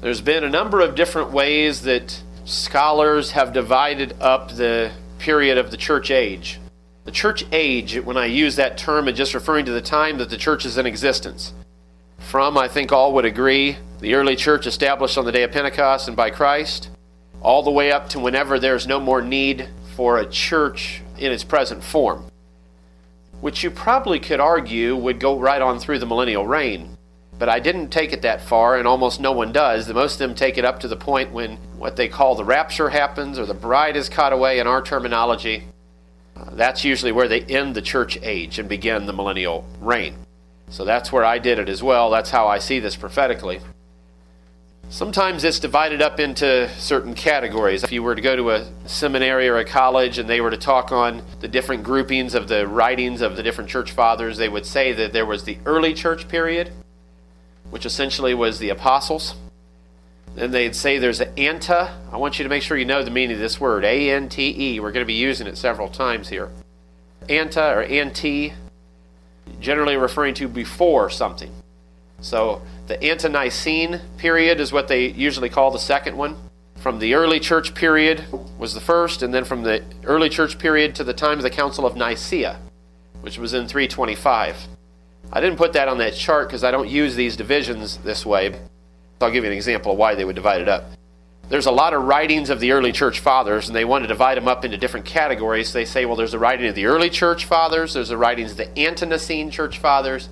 There's been a number of different ways that scholars have divided up the period of the church age. The church age, when I use that term, is just referring to the time that the church is in existence. From, I think all would agree, the early church established on the day of Pentecost and by Christ, all the way up to whenever there's no more need for a church in its present form, which you probably could argue would go right on through the millennial reign. But I didn't take it that far, and almost no one does. Most of them take it up to the point when what they call the rapture happens, or the bride is caught away in our terminology. That's usually where they end the church age and begin the millennial reign. So that's where I did it as well. That's how I see this prophetically. Sometimes it's divided up into certain categories. If you were to go to a seminary or a college and they were to talk on the different groupings of the writings of the different church fathers, they would say that there was the early church period, which essentially was the apostles. Then they'd say there's an anta. I want you to make sure you know the meaning of this word, A-N-T-E. We're going to be using it several times here. Anta or ante, generally referring to before something. So the ante-Nicene period is what they usually call the second one. From the early church period was the first, and then from the early church period to the time of the Council of Nicaea, which was in 325. I didn't put that on that chart because I don't use these divisions this way. I'll give you an example of why they would divide it up. There's a lot of writings of the early church fathers, and they want to divide them up into different categories. They say, well, there's a writing of the early church fathers, there's a writings of the ante-Nicene church fathers,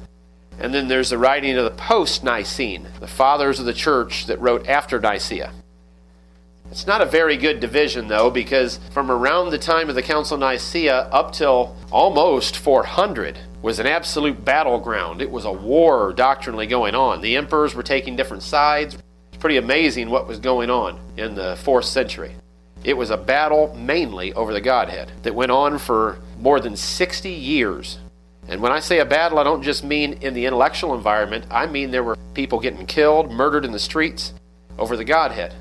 and then there's the writing of the post-Nicene, the fathers of the church that wrote after Nicaea. It's not a very good division, though, because from around the time of the Council of Nicaea up till almost 400 was an absolute battleground. It was a war doctrinally going on. The emperors were taking different sides. It's pretty amazing what was going on in the 4th century. It was a battle mainly over the Godhead that went on for more than 60 years. And when I say a battle, I don't just mean in the intellectual environment. I mean there were people getting killed, murdered in the streets over the Godhead.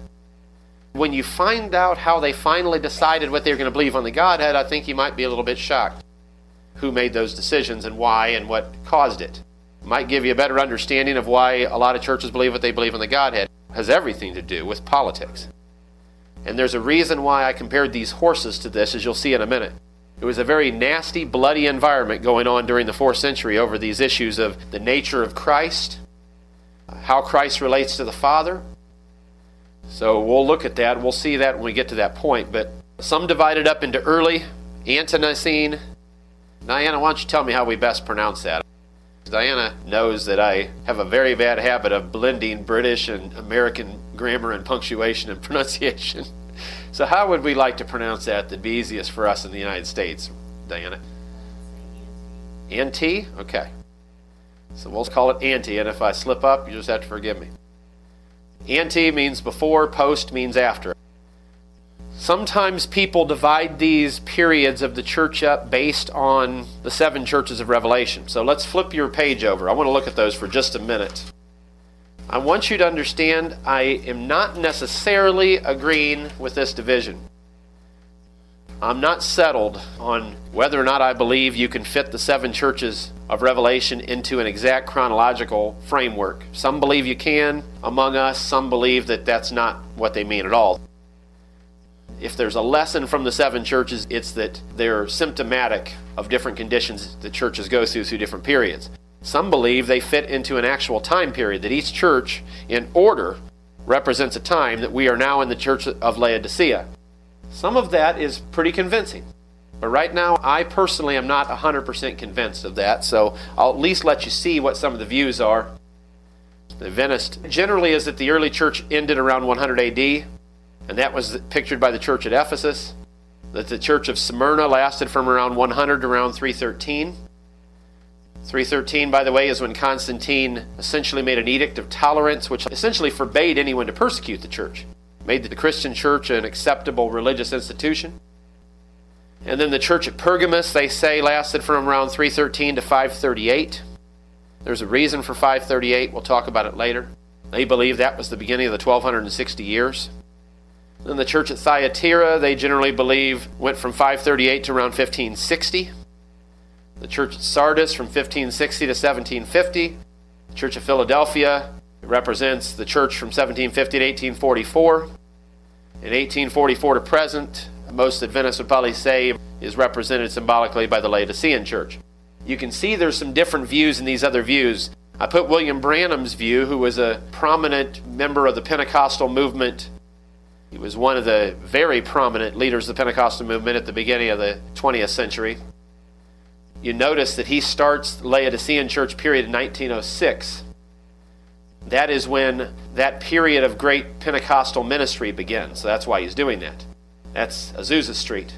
When you find out how they finally decided what they were going to believe on the Godhead, I think you might be a little bit shocked who made those decisions and why and what caused it. It might give you a better understanding of why a lot of churches believe what they believe on the Godhead. It has everything to do with politics. And there's a reason why I compared these horses to this, as you'll see in a minute. It was a very nasty, bloody environment going on during the 4th century over these issues of the nature of Christ, how Christ relates to the Father. So we'll look at that. We'll see that when we get to that point. But some divided up into early, ante-Nicene. Diana, why don't you tell me how we best pronounce that? Diana knows that I have a very bad habit of blending British and American grammar and punctuation and pronunciation. So how would we like to pronounce that that'd be easiest for us in the United States, Diana? Ante? Okay. So we'll call it ante, and if I slip up, you just have to forgive me. Ante means before, post means after. Sometimes people divide these periods of the church up based on the 7 churches of Revelation. So let's flip your page over. I want to look at those for just a minute. I want you to understand I am not necessarily agreeing with this division. I'm not settled on whether or not I believe you can fit the 7 churches of Revelation into an exact chronological framework. Some believe you can among us. Some believe that that's not what they mean at all. If there's a lesson from the 7 churches, it's that they're symptomatic of different conditions that churches go through different periods. Some believe they fit into an actual time period, that each church in order represents a time, that we are now in the church of Laodicea. Some of that is pretty convincing. But right now, I personally am not 100% convinced of that, so I'll at least let you see what some of the views are. The Adventist generally is that the early church ended around 100 AD, and that was pictured by the church at Ephesus. That the church of Smyrna lasted from around 100 to around 313. 313, by the way, is when Constantine essentially made an edict of tolerance, which essentially forbade anyone to persecute the church. Made the Christian church an acceptable religious institution. And then the church at Pergamos, they say, lasted from around 313 to 538. There's a reason for 538. We'll talk about it later. They believe that was the beginning of the 1260 years. Then the church at Thyatira, they generally believe, went from 538 to around 1560. The church at Sardis from 1560 to 1750. The church of Philadelphia It represents the church from 1750 to 1844. In 1844 to present, most Adventists would probably say is represented symbolically by the Laodicean church. You can see there's some different views in these other views. I put William Branham's view, who was a prominent member of the Pentecostal movement. He was one of the very prominent leaders of the Pentecostal movement at the beginning of the 20th century. You notice that he starts the Laodicean church period in 1906. That is when that period of great Pentecostal ministry begins. So that's why he's doing that. That's Azusa Street.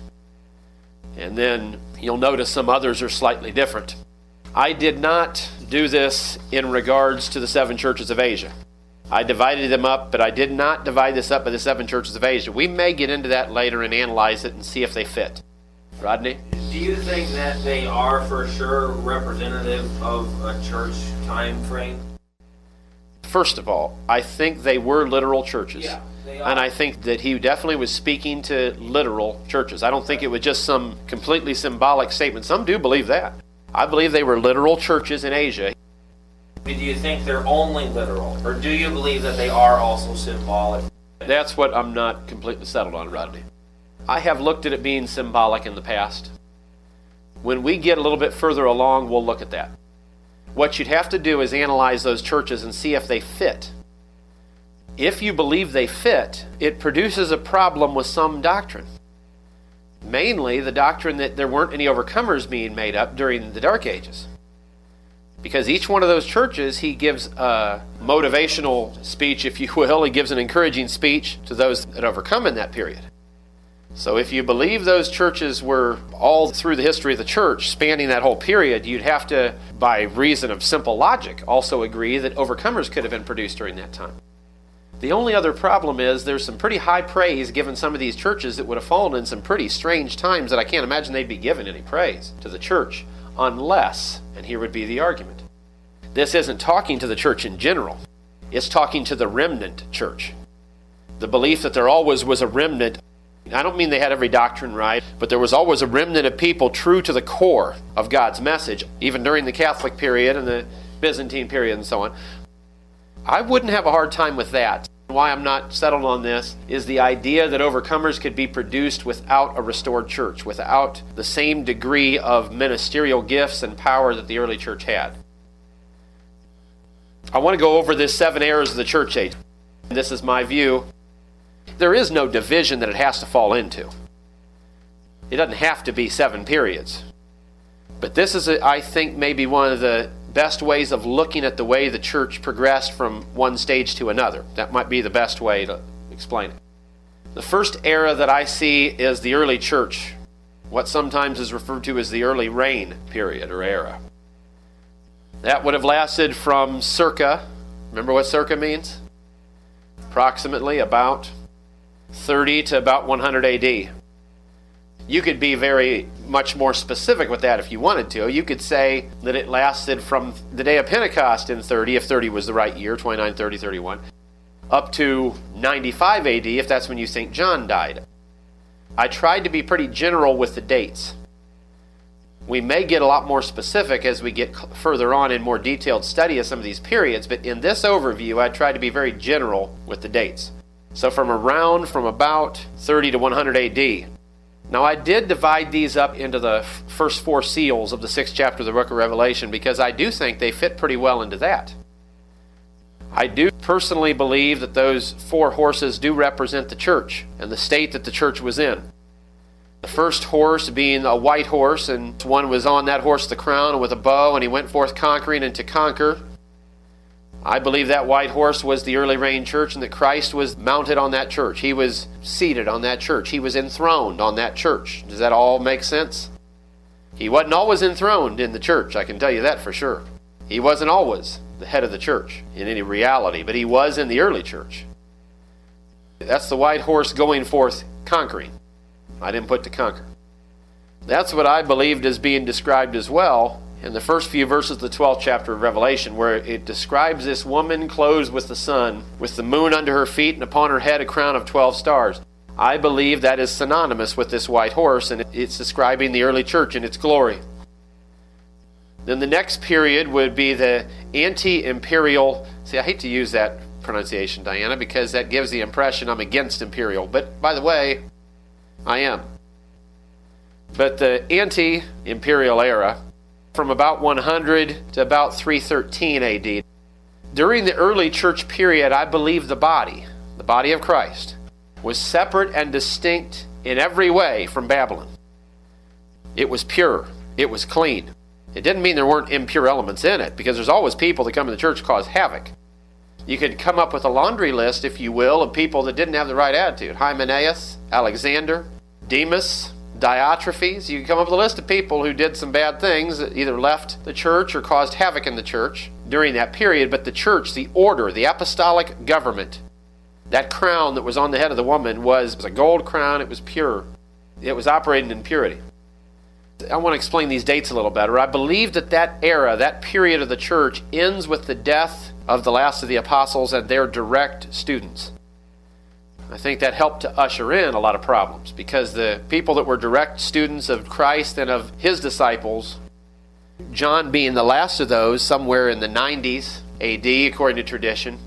And then you'll notice some others are slightly different. I did not do this in regards to the 7 churches of Asia. I divided them up, but I did not divide this up by the 7 churches of Asia. We may get into that later and analyze it and see if they fit. Rodney? Do you think that they are for sure representative of a church time frame? First of all, I think they were literal churches. Yeah, they are. And I think that he definitely was speaking to literal churches. I don't think it was just some completely symbolic statement. Some do believe that. I believe they were literal churches in Asia. Do you think they're only literal? Or do you believe that they are also symbolic? That's what I'm not completely settled on, Rodney. I have looked at it being symbolic in the past. When we get a little bit further along, we'll look at that. What you'd have to do is analyze those churches and see if they fit. If you believe they fit, it produces a problem with some doctrine. Mainly the doctrine that there weren't any overcomers being made up during the Dark Ages. Because each one of those churches, he gives a motivational speech, if you will. He gives an encouraging speech to those that overcome in that period. So if you believe those churches were all through the history of the church, spanning that whole period, you'd have to, by reason of simple logic, also agree that overcomers could have been produced during that time. The only other problem is there's some pretty high praise given some of these churches that would have fallen in some pretty strange times that I can't imagine they'd be given any praise to the church unless, and here would be the argument, this isn't talking to the church in general. It's talking to the remnant church. The belief that there always was a remnant. I don't mean they had every doctrine right, but there was always a remnant of people true to the core of God's message, even during the Catholic period and the Byzantine period and so on. I wouldn't have a hard time with that. Why I'm not settled on this is the idea that overcomers could be produced without a restored church, without the same degree of ministerial gifts and power that the early church had. I want to go over this 7 eras of the church age. This is my view. There is no division that it has to fall into. It doesn't have to be 7 periods. But this is, I think, maybe one of the best ways of looking at the way the church progressed from one stage to another. That might be the best way to explain it. The first era that I see is the early church, what sometimes is referred to as the early reign period or era. That would have lasted from circa, remember what circa means? Approximately about 30 to about 100 AD. You could be very much more specific with that if you wanted to. You could say that it lasted from the day of Pentecost in 30, if 30 was the right year, 29, 30, 31, up to 95 AD, if that's when you think John died. I tried to be pretty general with the dates. We may get a lot more specific as we get further on in more detailed study of some of these periods, but in this overview, I tried to be very general with the dates. So from about 30 to 100 AD. Now I did divide these up into the first 4 seals of the 6th chapter of the book of Revelation because I do think they fit pretty well into that. I do personally believe that those 4 horses do represent the church and the state that the church was in. The first horse being a white horse, and one was on that horse the crown with a bow, and he went forth conquering and to conquer. I believe that white horse was the early reign church and that Christ was mounted on that church. He was seated on that church. He was enthroned on that church. Does that all make sense? He wasn't always enthroned in the church, I can tell you that for sure. He wasn't always the head of the church in any reality, but he was in the early church. That's the white horse going forth conquering. I didn't put to conquer. That's what I believed is being described as well in the first few verses of the 12th chapter of Revelation, where it describes this woman clothed with the sun, with the moon under her feet, and upon her head a crown of 12 stars. I believe that is synonymous with this white horse, and it's describing the early church in its glory. Then the next period would be the anti-imperial. See, I hate to use that pronunciation, Diana, because that gives the impression I'm against imperial. But by the way, I am. But the anti-imperial era, from about 100 to about 313 AD. During the early church period, I believe the body of Christ, was separate and distinct in every way from Babylon. It was pure. It was clean. It didn't mean there weren't impure elements in it, because there's always people that come in the church cause havoc. You could come up with a laundry list, if you will, of people that didn't have the right attitude. Hymenaeus, Alexander, Demas, Diotrephes. You can come up with a list of people who did some bad things, that either left the church or caused havoc in the church during that period. But the church, the order, the apostolic government, that crown that was on the head of the woman was a gold crown. It was pure. It was operating in purity. I want to explain these dates a little better. I believe that that era, that period of the church, ends with the death of the last of the apostles and their direct students. I think that helped to usher in a lot of problems, because the people that were direct students of Christ and of his disciples, John being the last of those, somewhere in the 90s AD, according to tradition,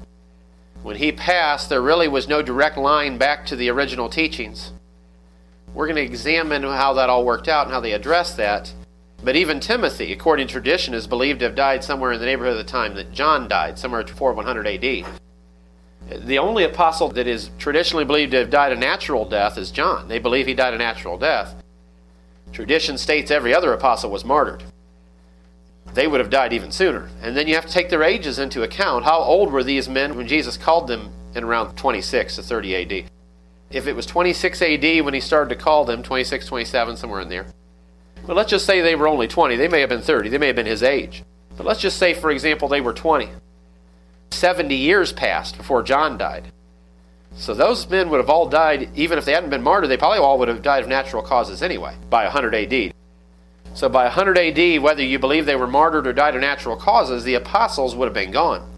when he passed, there really was no direct line back to the original teachings. We're going to examine how that all worked out and how they addressed that. But even Timothy, according to tradition, is believed to have died somewhere in the neighborhood of the time that John died, somewhere before 100 AD. The only apostle that is traditionally believed to have died a natural death is John. They believe he died a natural death. Tradition states every other apostle was martyred. They would have died even sooner. And then you have to take their ages into account. How old were these men when Jesus called them in around 26 to 30 AD? If it was 26 AD when he started to call them, 26, 27, somewhere in there. But let's just say they were only 20. They may have been 30. They may have been his age. But let's just say, for example, they were 20. 70 years passed before John died. So those men would have all died, even if they hadn't been martyred, they probably all would have died of natural causes anyway, by 100 AD. So by 100 AD, whether you believe they were martyred or died of natural causes, the apostles would have been gone.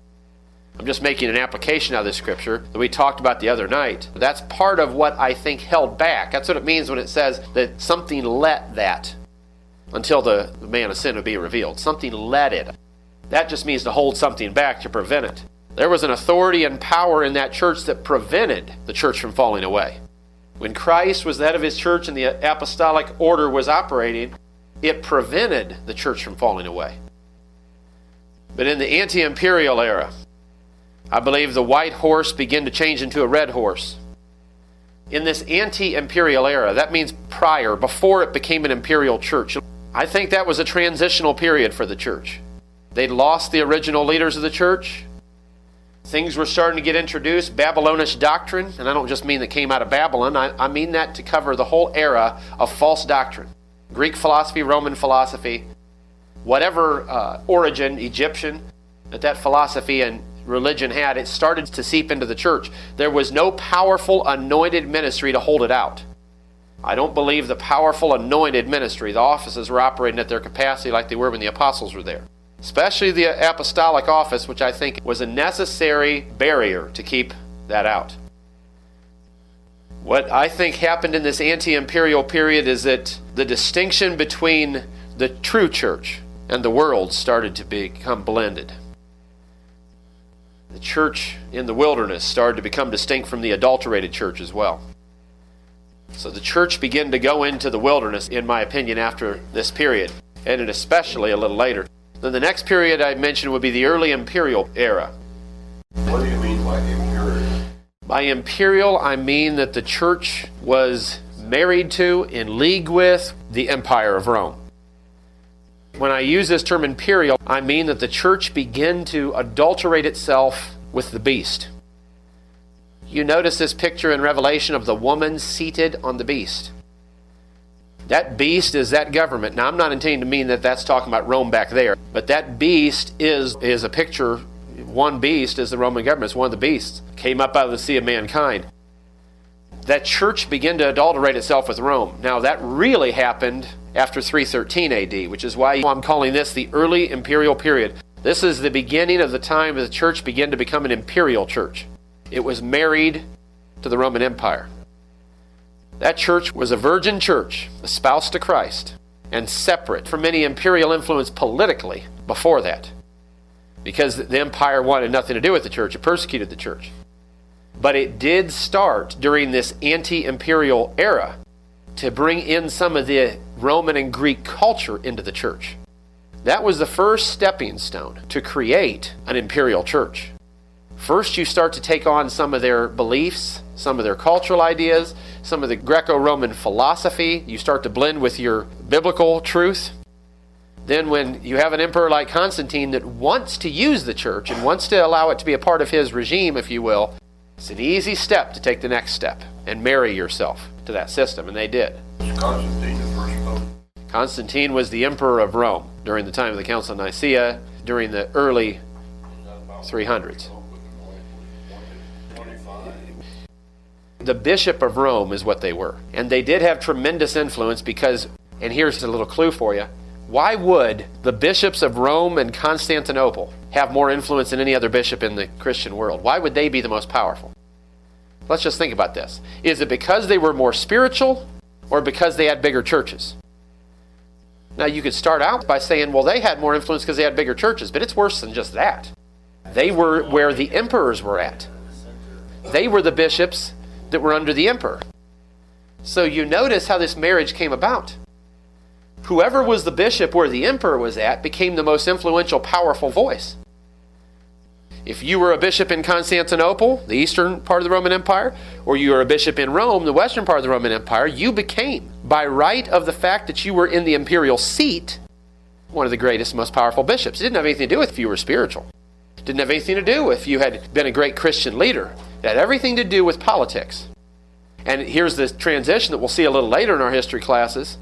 I'm just making an application out of this scripture that we talked about the other night. That's part of what I think held back. That's what it means when it says that something let that until the man of sin would be revealed. Something let it. That just means to hold something back, to prevent it. There was an authority and power in that church that prevented the church from falling away. When Christ was the head of his church and the apostolic order was operating, it prevented the church from falling away. But in the anti-imperial era, I believe the white horse began to change into a red horse. In this anti-imperial era, that means prior, before it became an imperial church, I think that was a transitional period for the church. They'd lost the original leaders of the church. Things were starting to get introduced, Babylonish doctrine, and I don't just mean that came out of Babylon, I mean that to cover the whole era of false doctrine. Greek philosophy, Roman philosophy, whatever origin, Egyptian, that philosophy and religion had, it started to seep into the church. There was no powerful anointed ministry to hold it out. I don't believe the powerful anointed ministry, the offices were operating at their capacity like they were when the apostles were there. Especially the apostolic office, which I think was a necessary barrier to keep that out. What I think happened in this anti-imperial period is that the distinction between the true church and the world started to become blended. The church in the wilderness started to become distinct from the adulterated church as well. So the church began to go into the wilderness, in my opinion, after this period, and especially a little later. Then the next period I mentioned would be the early imperial era. What do you mean by imperial? By imperial, I mean that the church was married to, in league with, the Empire of Rome. When I use this term imperial, I mean that the church began to adulterate itself with the beast. You notice this picture in Revelation of the woman seated on the beast. That beast is that government. Now, I'm not intending to mean that that's talking about Rome back there, but that beast is a picture. One beast is the Roman government. It's one of the beasts. Came up out of the sea of mankind. That church began to adulterate itself with Rome. Now, that really happened after 313 AD, which is why I'm calling this the early imperial period. This is the beginning of the time that the church began to become an imperial church. It was married to the Roman Empire. That church was a virgin church, espoused to Christ. and separate from any imperial influence politically before that, because the empire wanted nothing to do with the church. It persecuted the church. But it did start during this anti-imperial era to bring in some of the Roman and Greek culture into the church. That was the first stepping stone to create an imperial church. First, you start to take on some of their beliefs, some of their cultural ideas, some of the Greco-Roman philosophy. You start to blend with your biblical truth. Then when you have an emperor like Constantine that wants to use the church and wants to allow it to be a part of his regime, if you will, it's an easy step to take the next step and marry yourself to that system, and they did. Was Constantine the first pope? Constantine was the emperor of Rome during the time of the Council of Nicaea, during the early 300s. The Bishop of Rome is what they were. And they did have tremendous influence because, and here's a little clue for you, why would the bishops of Rome and Constantinople have more influence than any other bishop in the Christian world? Why would they be the most powerful? Let's just think about this. Is it because they were more spiritual or because they had bigger churches? Now you could start out by saying, well, they had more influence because they had bigger churches, but it's worse than just that. They were where the emperors were at. They were the bishops that were under the emperor. So you notice how this marriage came about. Whoever was the bishop where the emperor was at became the most influential, powerful voice. If you were a bishop in Constantinople, the eastern part of the Roman Empire, or you were a bishop in Rome, the western part of the Roman Empire, you became, by right of the fact that you were in the imperial seat, one of the greatest, most powerful bishops. It didn't have anything to do with if you were spiritual. It didn't have anything to do if you had been a great Christian leader. It had everything to do with politics. And here's the transition that we'll see a little later in our history classes.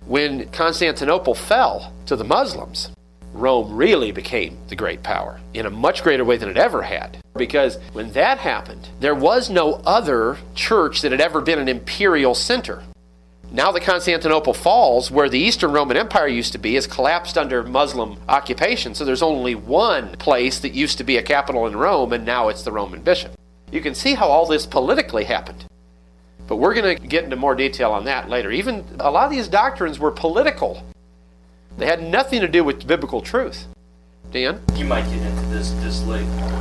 When Constantinople fell to the Muslims, Rome really became the great power in a much greater way than it ever had. Because when that happened, there was no other church that had ever been an imperial center. Now that Constantinople falls, where the Eastern Roman Empire used to be, is collapsed under Muslim occupation. So there's only one place that used to be a capital in Rome, and now it's the Roman bishop. You can see how all this politically happened. But we're going to get into more detail on that later. Even a lot of these doctrines were political. They had nothing to do with biblical truth. Dan? You might get into this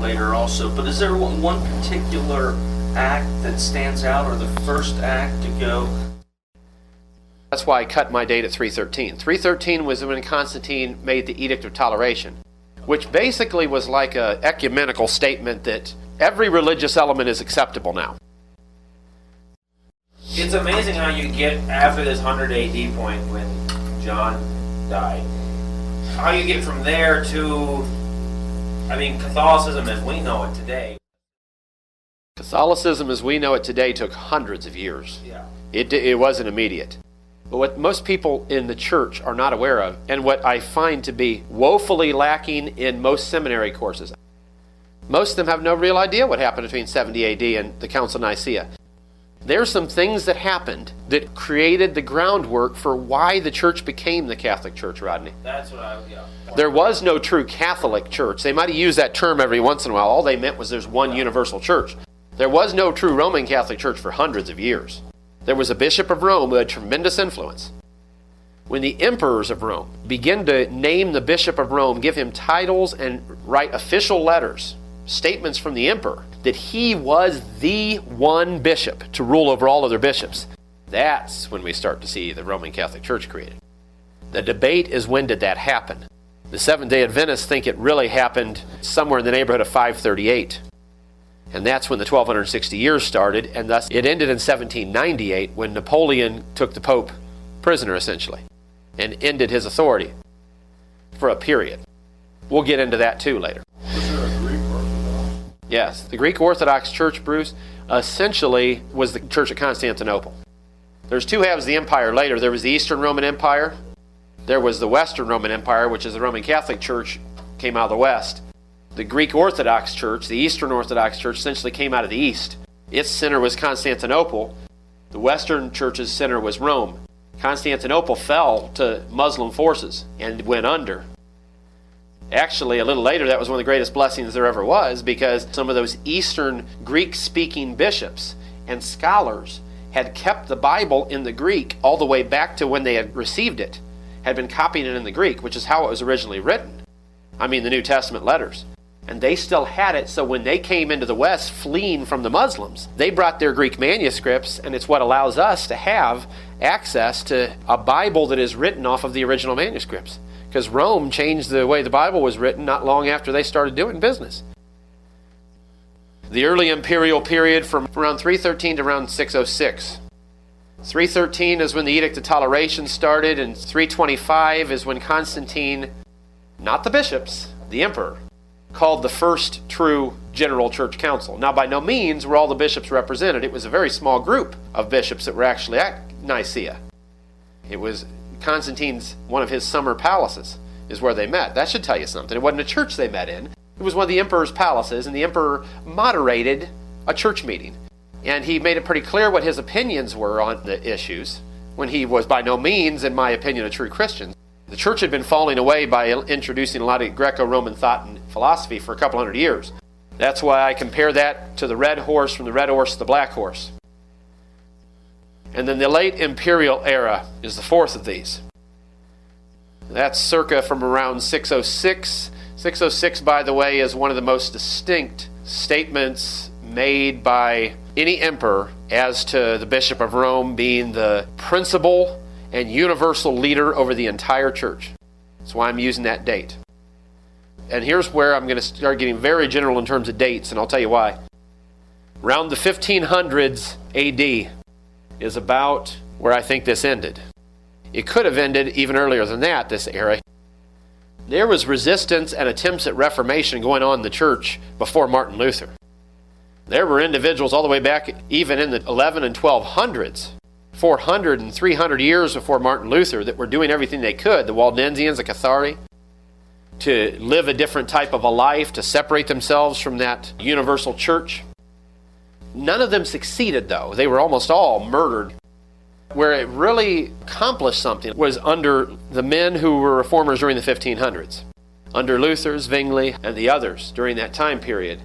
later also, but is there one particular act that stands out, or the first act to go? That's why I cut my date at 313. 313 was when Constantine made the Edict of Toleration, which basically was like an ecumenical statement that every religious element is acceptable now. It's amazing how you get after this 100 AD point when John died. How you get from there to, Catholicism as we know it today. Catholicism as we know it today took hundreds of years. Yeah. It wasn't immediate. But what most people in the church are not aware of, and what I find to be woefully lacking in most seminary courses, most of them have no real idea what happened between 70 AD and the Council of Nicaea. There's some things that happened that created the groundwork for why the church became the Catholic Church, Rodney. That's what There was no true Catholic church. They might have used that term every once in a while. All they meant was there's one universal church. There was no true Roman Catholic Church for hundreds of years. There was a bishop of Rome who had tremendous influence. When the emperors of Rome begin to name the bishop of Rome, give him titles and write official letters, statements from the emperor, that he was the one bishop to rule over all other bishops, that's when we start to see the Roman Catholic Church created. The debate is, when did that happen? The Seventh-day Adventists think it really happened somewhere in the neighborhood of 538. And that's when the 1260 years started, and thus it ended in 1798 when Napoleon took the Pope prisoner, essentially, and ended his authority for a period. We'll get into that too later. Was there a Greek Orthodox? Yes, the Greek Orthodox Church, Bruce, essentially was the Church of Constantinople. There's two halves of the empire later. There was the Eastern Roman Empire. There was the Western Roman Empire, which is the Roman Catholic Church, came out of the West. The Greek Orthodox Church, the Eastern Orthodox Church, essentially came out of the East. Its center was Constantinople. The Western Church's center was Rome. Constantinople fell to Muslim forces and went under. Actually, a little later, that was one of the greatest blessings there ever was, because some of those Eastern Greek-speaking bishops and scholars had kept the Bible in the Greek all the way back to when they had received it. had been copying it in the Greek, which is how it was originally written. I mean, the New Testament letters. And they still had it, so when they came into the West fleeing from the Muslims, they brought their Greek manuscripts, and it's what allows us to have access to a Bible that is written off of the original manuscripts. Because Rome changed the way the Bible was written not long after they started doing business. The early imperial period from around 313 to around 606. 313 is when the Edict of Toleration started, and 325 is when Constantine, not the bishops, the emperor, called the first true General Church Council. Now, by no means were all the bishops represented. It was a very small group of bishops that were actually at Nicaea. It was Constantine's, one of his summer palaces is where they met. That should tell you something. It wasn't a church they met in. It was one of the emperor's palaces, and the emperor moderated a church meeting. And he made it pretty clear what his opinions were on the issues, when he was by no means, in my opinion, a true Christian. The church had been falling away by introducing a lot of Greco-Roman thought and philosophy for a couple hundred years. That's why I compare that to the red horse, from the red horse to the black horse. And then the late imperial era is the fourth of these. That's circa from around 606. 606, by the way, is one of the most distinct statements made by any emperor as to the Bishop of Rome being the principal and universal leader over the entire church. That's why I'm using that date. And here's where I'm going to start getting very general in terms of dates, and I'll tell you why. Around the 1500s AD is about where I think this ended. It could have ended even earlier than that, this era. There was resistance and attempts at reformation going on in the church before Martin Luther. There were individuals all the way back even in the 11 and 1200s, 400 and 300 years before Martin Luther, that were doing everything they could, the Waldensians, the Cathari, to live a different type of a life, to separate themselves from that universal church. None of them succeeded, though. They were almost all murdered. Where it really accomplished something was under the men who were reformers during the 1500s, under Luther, Zwingli, and the others during that time period.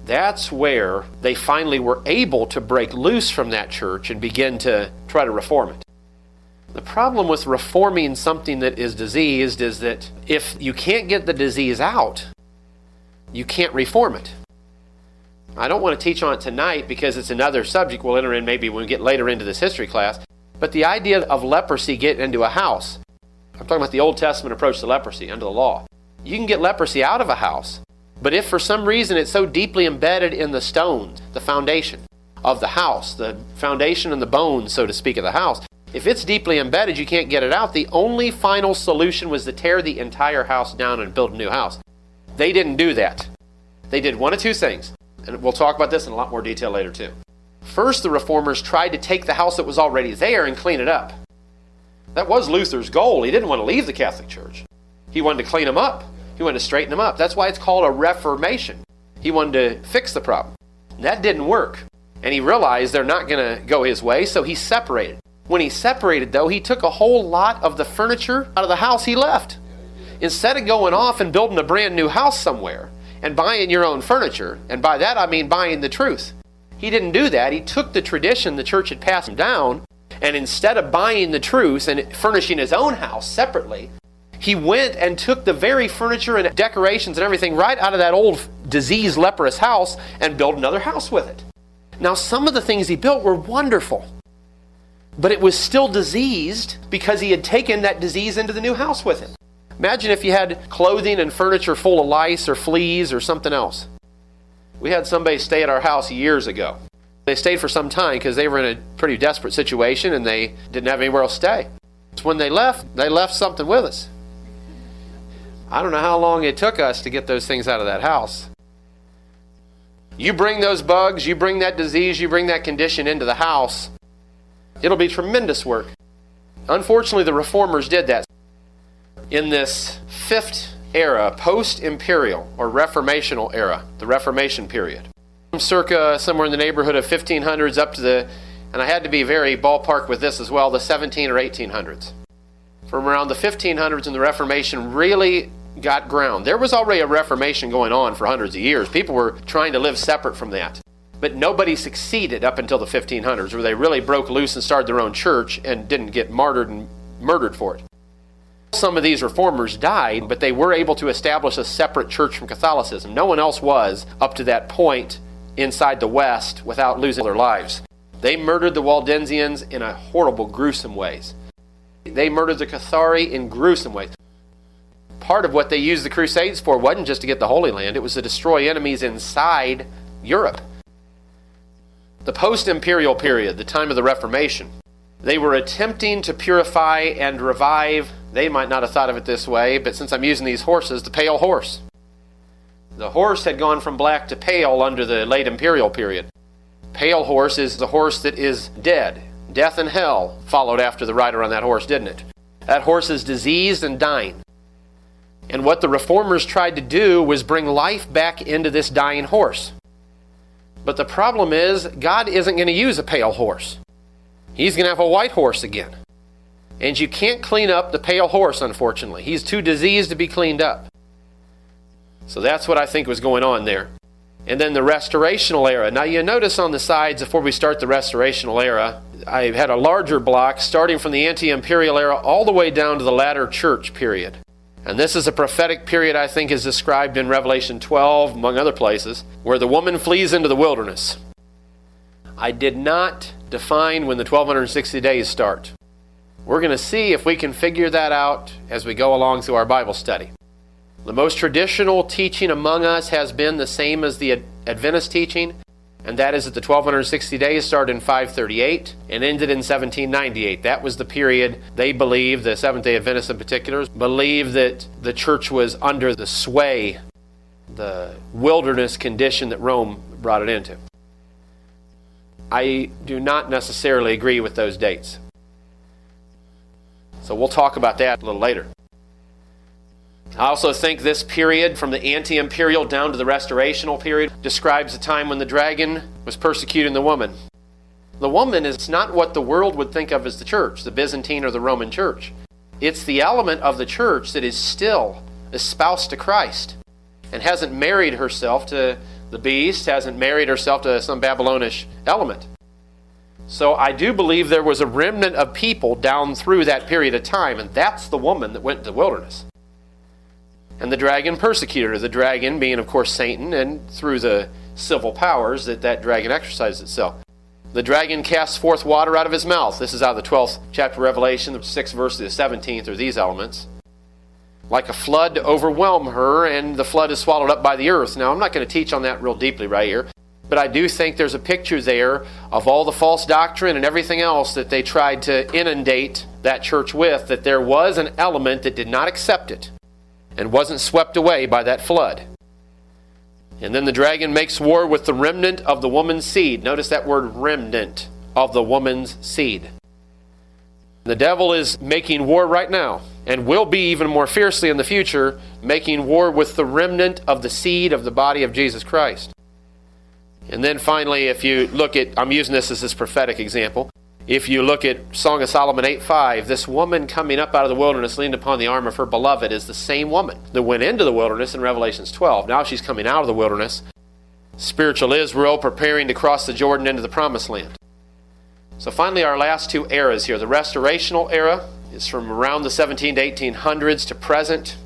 That's where they finally were able to break loose from that church and begin to try to reform it. The problem with reforming something that is diseased is that if you can't get the disease out, you can't reform it. I don't want to teach on it tonight because it's another subject we'll enter in maybe when we get later into this history class. But the idea of leprosy getting into a house, I'm talking about the Old Testament approach to leprosy under the law. You can get leprosy out of a house, but if for some reason it's so deeply embedded in the stones, the foundation of the house, the foundation and the bones, so to speak, of the house, if it's deeply embedded, you can't get it out. The only final solution was to tear the entire house down and build a new house. They didn't do that. They did one of two things. And we'll talk about this in a lot more detail later too. First, the reformers tried to take the house that was already there and clean it up. That was Luther's goal. He didn't want to leave the Catholic Church. He wanted to clean them up. He wanted to straighten them up. That's why it's called a reformation. He wanted to fix the problem. That didn't work. And he realized they're not going to go his way, so he separated. When he separated, though, he took a whole lot of the furniture out of the house he left. Instead of going off and building a brand new house somewhere and buying your own furniture, and by that I mean buying the truth. He didn't do that. He took the tradition the church had passed him down, and instead of buying the truth and furnishing his own house separately, he went and took the very furniture and decorations and everything right out of that old diseased leprous house and built another house with it. Now, some of the things he built were wonderful, but it was still diseased because he had taken that disease into the new house with him. Imagine if you had clothing and furniture full of lice or fleas or something else. We had somebody stay at our house years ago. They stayed for some time because they were in a pretty desperate situation and they didn't have anywhere else to stay. So when they left something with us. I don't know how long it took us to get those things out of that house. You bring those bugs, you bring that disease, you bring that condition into the house, it'll be tremendous work. Unfortunately, the reformers did that. In this fifth era, post-imperial or reformational era, the Reformation period, circa somewhere in the neighborhood of 1500s up to the, and I had to be very ballpark with this as well, the 17 or 1800s. From around the 1500s and the Reformation really got ground. There was already a Reformation going on for hundreds of years. People were trying to live separate from that. But nobody succeeded up until the 1500s, where they really broke loose and started their own church and didn't get martyred and murdered for it. Some of these reformers died, but they were able to establish a separate church from Catholicism. No one else was up to that point inside the West without losing their lives. They murdered the Waldensians in a horrible, gruesome ways. They murdered the Cathari in gruesome ways. Part of what they used the Crusades for wasn't just to get the Holy Land, it was to destroy enemies inside Europe. The post-imperial period, the time of the Reformation, they were attempting to purify and revive, they might not have thought of it this way, but since I'm using these horses, the pale horse. The horse had gone from black to pale under the late imperial period. Pale horse is the horse that is dead. Death and hell followed after the rider on that horse, didn't it? That horse is diseased and dying. And what the reformers tried to do was bring life back into this dying horse. But the problem is, God isn't going to use a pale horse. He's going to have a white horse again. And you can't clean up the pale horse, unfortunately. He's too diseased to be cleaned up. So that's what I think was going on there. And then the Restorational era. Now you notice on the sides, before we start the Restorational era, I had a larger block starting from the anti-imperial era all the way down to the latter church period. And this is a prophetic period I think is described in Revelation 12, among other places, where the woman flees into the wilderness. I did not define when the 1260 days start. We're going to see if we can figure that out as we go along through our Bible study. The most traditional teaching among us has been the same as the Adventist teaching, and that is that the 1260 days started in 538 and ended in 1798. That was the period they believed, the Seventh-day Adventists in particular, believed that the church was under the sway, the wilderness condition that Rome brought it into. I do not necessarily agree with those dates. So we'll talk about that a little later. I also think this period, from the anti-imperial down to the restorational period, describes a time when the dragon was persecuting the woman. The woman is not what the world would think of as the church, the Byzantine or the Roman church. It's the element of the church that is still espoused to Christ and hasn't married herself to the beast, hasn't married herself to some Babylonish element. So I do believe there was a remnant of people down through that period of time, and that's the woman that went to the wilderness. And the dragon persecuted her, the dragon being, of course, Satan, and through the civil powers that dragon exercised itself. The dragon casts forth water out of his mouth. This is out of the 12th chapter of Revelation, the 6th verse to the 17th, are these elements. Like a flood to overwhelm her, and the flood is swallowed up by the earth. Now, I'm not going to teach on that real deeply right here, but I do think there's a picture there of all the false doctrine and everything else that they tried to inundate that church with, that there was an element that did not accept it and wasn't swept away by that flood. And then the dragon makes war with the remnant of the woman's seed. Notice that word, remnant of the woman's seed. The devil is making war right now, and will be even more fiercely in the future, making war with the remnant of the seed of the body of Jesus Christ. And then finally, if you look at, I'm using this as this prophetic example, if you look at Song of Solomon 8:5, this woman coming up out of the wilderness leaned upon the arm of her beloved is the same woman that went into the wilderness in Revelations 12. Now she's coming out of the wilderness, spiritual Israel preparing to cross the Jordan into the promised land. So finally, our last two eras here. The Restorational era is from around the 17 to 1800s to present.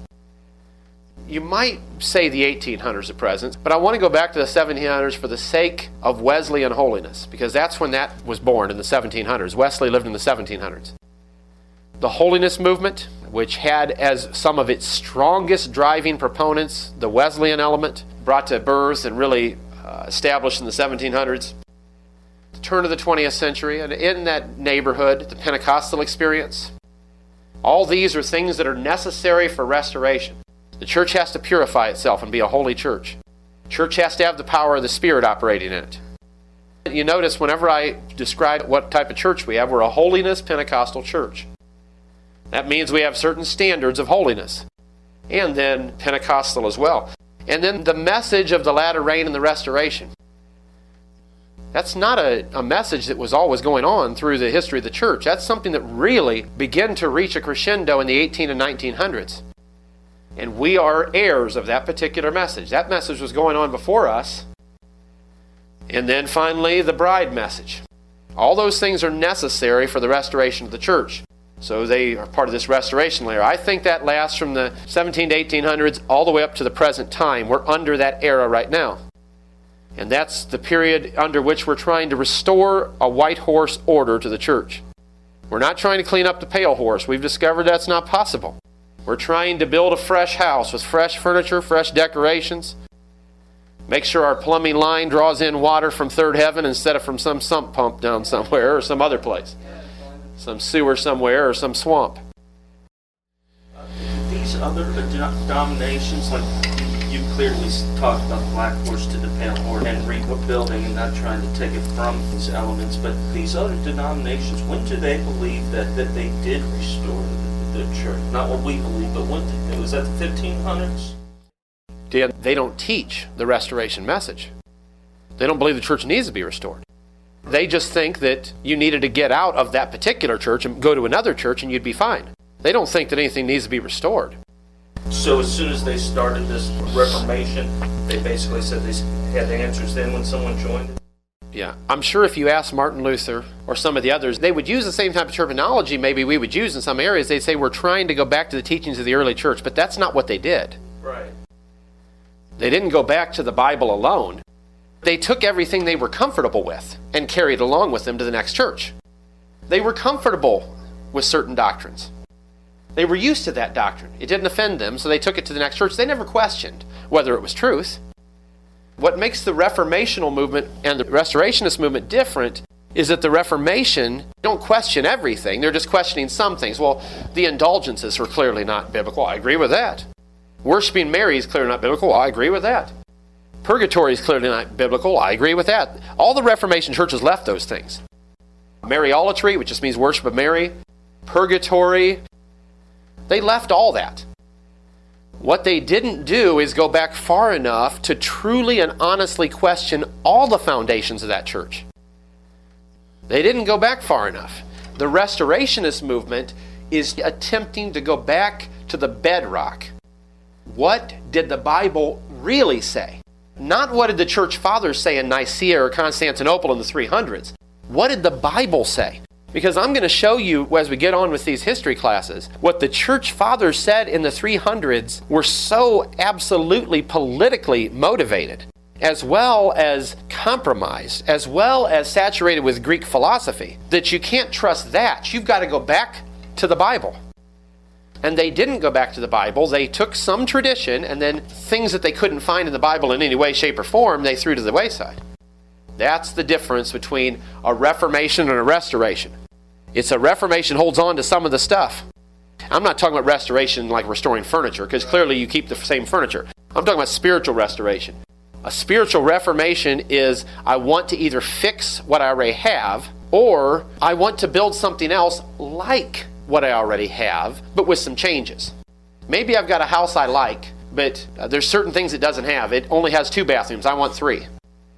You might say the 1800s to present, but I want to go back to the 1700s for the sake of Wesleyan holiness, because that's when that was born, in the 1700s. Wesley lived in the 1700s. The holiness movement, which had as some of its strongest driving proponents the Wesleyan element, brought to birth and really established in the 1700s. The turn of the 20th century, and in that neighborhood, the Pentecostal experience. All these are things that are necessary for restoration. The church has to purify itself and be a holy church. The church has to have the power of the Spirit operating in it. You notice whenever I describe what type of church we have, we're a holiness Pentecostal church. That means we have certain standards of holiness. And then Pentecostal as well. And then the message of the latter rain and the restoration. That's not a message that was always going on through the history of the church. That's something that really began to reach a crescendo in the 18 and 1900s. And we are heirs of that particular message. That message was going on before us. And then finally, the bride message. All those things are necessary for the restoration of the church. So they are part of this restoration layer. I think that lasts from the 17 to 1800s all the way up to the present time. We're under that era right now. And that's the period under which we're trying to restore a white horse order to the church. We're not trying to clean up the pale horse. We've discovered that's not possible. We're trying to build a fresh house with fresh furniture, fresh decorations. Make sure our plumbing line draws in water from third heaven instead of from some sump pump down somewhere or some other place. Some sewer somewhere or some swamp. These other denominations, like you clearly talked about the black horse to the pale horse and rebuilding and not trying to take it from these elements, but these other denominations, when do they believe that they did restore the church? Not what we believe, but when did, was that the 1500s? Dan, they don't teach the restoration message. They don't believe the church needs to be restored. They just think that you needed to get out of that particular church and go to another church and you'd be fine. They don't think that anything needs to be restored. So as soon as they started this Reformation, they basically said they had answers then when someone joined it? Yeah, I'm sure if you ask Martin Luther or some of the others, they would use the same type of terminology maybe we would use in some areas. They'd say we're trying to go back to the teachings of the early church, but that's not what they did. Right. They didn't go back to the Bible alone. They took everything they were comfortable with and carried along with them to the next church. They were comfortable with certain doctrines. They were used to that doctrine. It didn't offend them, so they took it to the next church. They never questioned whether it was truth. What makes the Reformational movement and the Restorationist movement different is that the Reformation don't question everything. They're just questioning some things. Well, the indulgences are clearly not biblical. I agree with that. Worshipping Mary is clearly not biblical. I agree with that. Purgatory is clearly not biblical. I agree with that. All the Reformation churches left those things. Mariolatry, which just means worship of Mary, purgatory, they left all that. What they didn't do is go back far enough to truly and honestly question all the foundations of that church. They didn't go back far enough. The Restorationist movement is attempting to go back to the bedrock. What did the Bible really say? Not what did the church fathers say in Nicaea or Constantinople in the 300s. What did the Bible say? Because I'm going to show you, as we get on with these history classes, what the church fathers said in the 300s were so absolutely politically motivated, as well as compromised, as well as saturated with Greek philosophy, that you can't trust that. You've got to go back to the Bible. And they didn't go back to the Bible. They took some tradition and then things that they couldn't find in the Bible in any way, shape, or form, they threw to the wayside. That's the difference between a Reformation and a Restoration. It's a Reformation holds on to some of the stuff. I'm not talking about restoration like restoring furniture, because clearly you keep the same furniture. I'm talking about spiritual restoration. A spiritual reformation is I want to either fix what I already have, or I want to build something else like what I already have, but with some changes. Maybe I've got a house I like, but there's certain things it doesn't have. It only has 2 bathrooms. I want 3.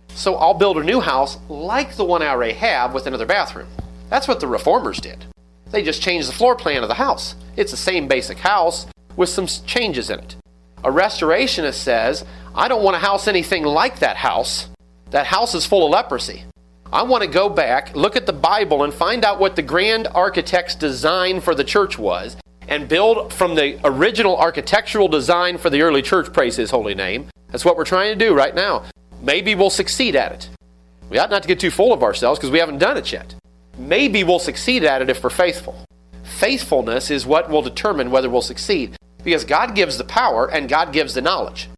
So I'll build a new house like the one I already have with another bathroom. That's what the reformers did. They just changed the floor plan of the house. It's the same basic house with some changes in it. A restorationist says, I don't want a house anything like that house. That house is full of leprosy. I want to go back, look at the Bible, and find out what the grand architect's design for the church was, and build from the original architectural design for the early church, praise His holy name. That's what we're trying to do right now. Maybe we'll succeed at it. We ought not to get too full of ourselves because we haven't done it yet. Maybe we'll succeed at it if we're faithful. Faithfulness is what will determine whether we'll succeed, because God gives the power and God gives the knowledge.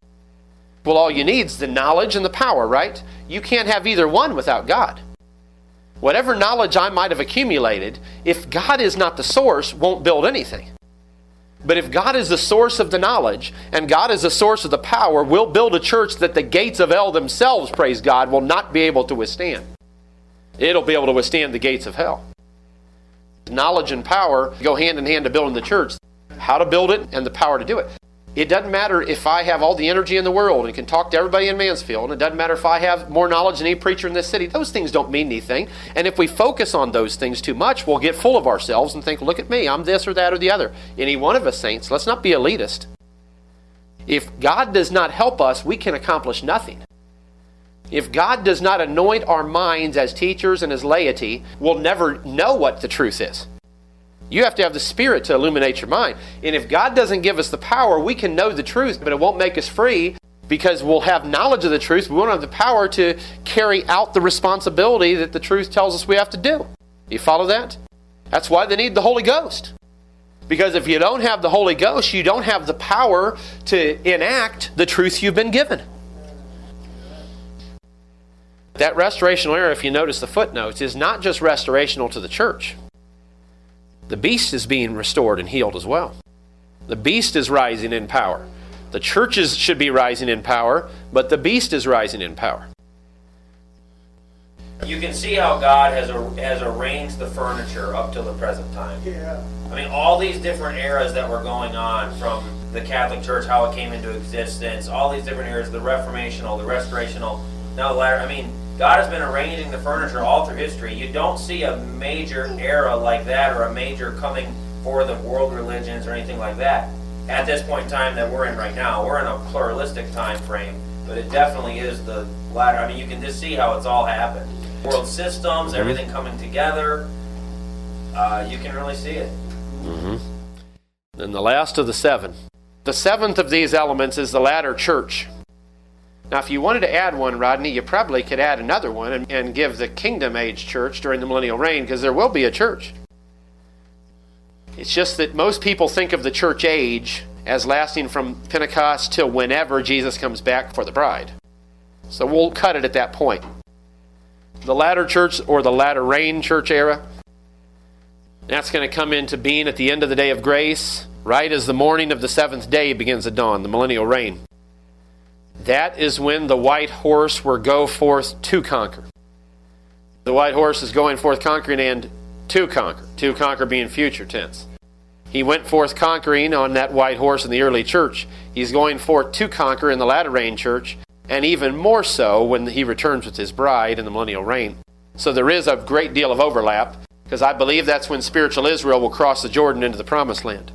Well, all you need is the knowledge and the power, right? You can't have either one without God. Whatever knowledge I might have accumulated, if God is not the source, won't build anything. But if God is the source of the knowledge, and God is the source of the power, we'll build a church that the gates of hell themselves, praise God, will not be able to withstand. It'll be able to withstand the gates of hell. Knowledge and power go hand in hand to building the church. How to build it and the power to do it. It doesn't matter if I have all the energy in the world and can talk to everybody in Mansfield. And it doesn't matter if I have more knowledge than any preacher in this city. Those things don't mean anything. And if we focus on those things too much, we'll get full of ourselves and think, look at me, I'm this or that or the other. Any one of us, saints, let's not be elitist. If God does not help us, we can accomplish nothing. If God does not anoint our minds as teachers and as laity, we'll never know what the truth is. You have to have the Spirit to illuminate your mind. And if God doesn't give us the power, we can know the truth, but it won't make us free because we'll have knowledge of the truth, but we won't have the power to carry out the responsibility that the truth tells us we have to do. You follow that? That's why they need the Holy Ghost. Because if you don't have the Holy Ghost, you don't have the power to enact the truth you've been given. That restorational era, if you notice the footnotes, is not just restorational to the church. The beast is being restored and healed as well. The beast is rising in power. The churches should be rising in power, but the beast is rising in power. You can see how God has arranged the furniture up till the present time. Yeah. I mean, all these different eras that were going on, from the Catholic Church, how it came into existence, all these different eras, the Reformational, the Restorational, now the latter. I mean, God has been arranging the furniture all through history. You don't see a major era like that, or a major coming forth of world religions or anything like that at this point in time that we're in right now. We're in a pluralistic time frame, but it definitely is the latter. I mean, you can just see how it's all happened. World systems, everything coming together. You can really see it. And the last of the seven. The seventh of these elements is the latter church. Now, if you wanted to add one, Rodney, you probably could add another one and give the kingdom age church during the millennial reign, because there will be a church. It's just that most people think of the church age as lasting from Pentecost till whenever Jesus comes back for the bride. So we'll cut it at that point. The latter church, or the latter reign church era, that's going to come into being at the end of the day of grace, right as the morning of the seventh day begins to dawn, the millennial reign. That is when the white horse will go forth to conquer. The white horse is going forth conquering and to conquer. To conquer being future tense. He went forth conquering on that white horse in the early church. He's going forth to conquer in the latter reign church, and even more so when he returns with his bride in the millennial reign. So there is a great deal of overlap, because I believe that's when spiritual Israel will cross the Jordan into the promised land.